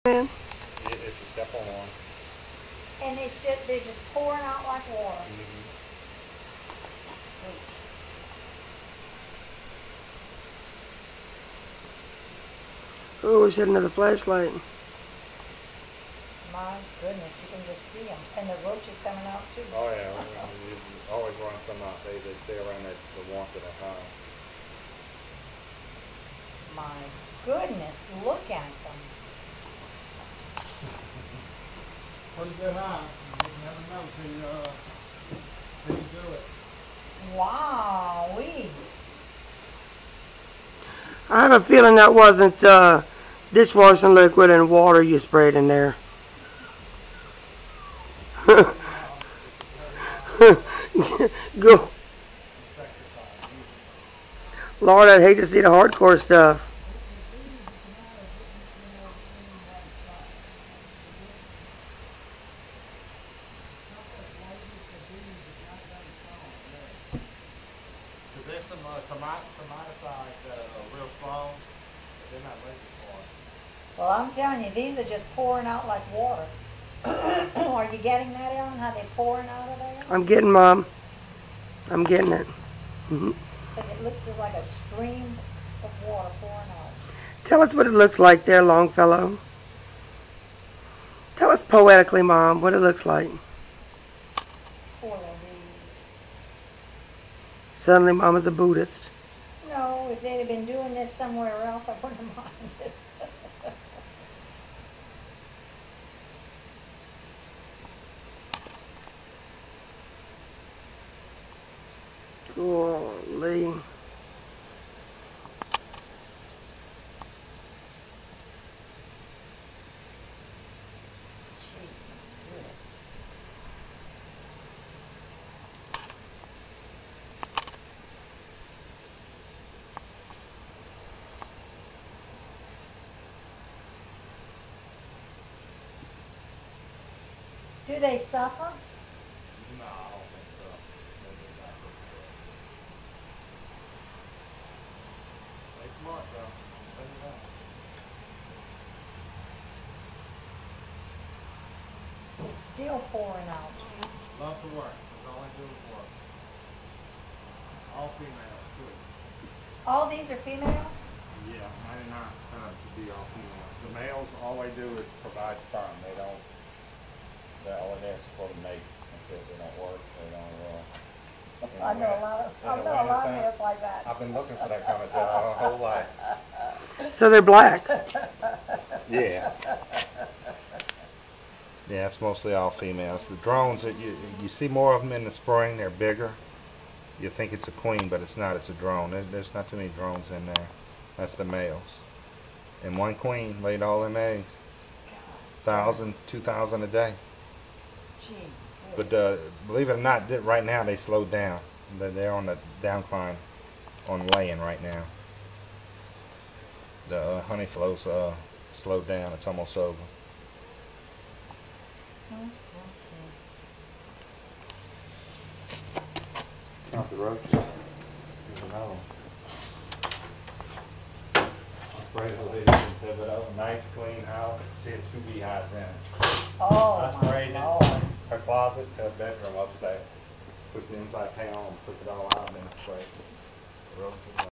If you step on one. And they're just pouring out like water. Oh, we should another flashlight. My goodness, you can just see them. And the roaches coming out too. Oh yeah, you always run some out. They stay around the warmth of the house. My goodness, look at them. Pretty good hive. You never know till you do it. Wow-wee. I have a feeling that wasn't dishwashing liquid and water you sprayed in there. Go. Lord, I'd hate to see the hardcore stuff. There's some tomaticides that are real strong, but they're not ready for it. Well, I'm telling you, these are just pouring out like water. Are you getting that, Ellen? How they're pouring out of there? I'm getting, Mom. I'm getting it. Because it looks just like a stream of water pouring out. Tell us what it looks like there, Longfellow. Tell us poetically, Mom, what it looks like. Poor Louise. Suddenly, Mama's a Buddhist. No, if they'd have been doing this somewhere else, I wouldn't have minded. Golly. Do they suffer? No, I don't think so. They smart though. I'll tell you that. It's still pouring out. Love to work. That's all I do is work. All females too. All these are female? Yeah, 99% to be all female. The males, all they do is provide sperm. They don't. All they're supposed to make. That's it. They don't work. They don't. I know a lot of males like that. I've been looking for that kind of job my whole life. So they're black. Yeah. Yeah, it's mostly all females. The drones, you see more of them in the spring. They're bigger. You think it's a queen, but it's not. It's a drone. There's not too many drones in there. That's the males. And one queen laid all them eggs. 1,000, 2,000 a day. Gee. But believe it or not, right now they slowed down. They're on the downcline on laying right now. The honey flow's slowed down. It's almost over. Not the roach. There's another one. I sprayed the lady and pivot up. Nice clean house. She had 2 beehives in it. Oh, I sprayed my it. Lord. Her closet, her bedroom upstairs. Put the inside panel and took it all out and then sprayed it. The roach was